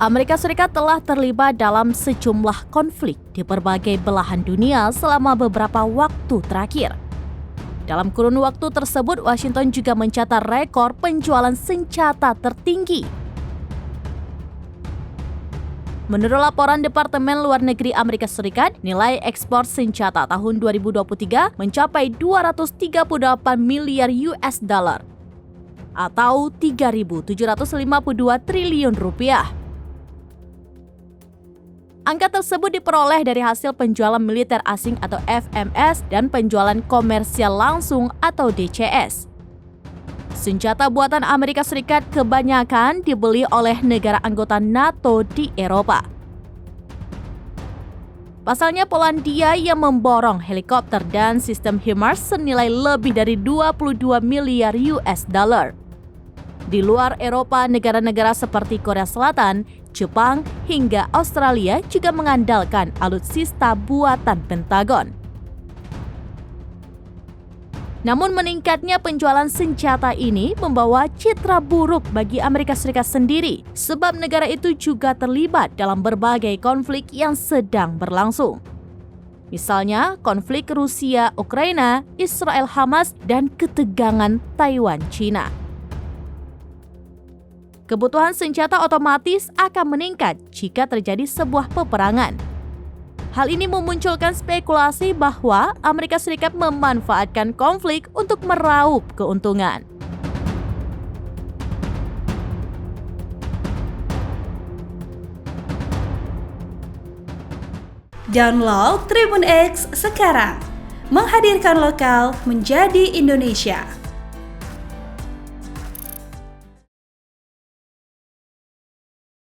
Amerika Serikat telah terlibat dalam sejumlah konflik di berbagai belahan dunia selama beberapa waktu terakhir. Dalam kurun waktu tersebut, Washington juga mencatat rekor penjualan senjata tertinggi. Menurut laporan Departemen Luar Negeri Amerika Serikat, nilai ekspor senjata tahun 2023 mencapai 238 miliar US dollar atau 3.752 triliun rupiah. Angka tersebut diperoleh dari hasil penjualan militer asing atau FMS dan penjualan komersial langsung atau DCS. Senjata buatan Amerika Serikat kebanyakan dibeli oleh negara anggota NATO di Eropa. Pasalnya Polandia yang memborong helikopter dan sistem HIMARS senilai lebih dari 22 miliar US dollar. Di luar Eropa, negara-negara seperti Korea Selatan, Jepang, hingga Australia juga mengandalkan alutsista buatan Pentagon. Namun meningkatnya penjualan senjata ini membawa citra buruk bagi Amerika Serikat sendiri, sebab negara itu juga terlibat dalam berbagai konflik yang sedang berlangsung. Misalnya konflik Rusia-Ukraina, Israel-Hamas, dan ketegangan Taiwan-Cina. Kebutuhan senjata otomatis akan meningkat jika terjadi sebuah peperangan. Hal ini memunculkan spekulasi bahwa Amerika Serikat memanfaatkan konflik untuk meraup keuntungan. Download Tribun X sekarang, menghadirkan lokal menjadi Indonesia.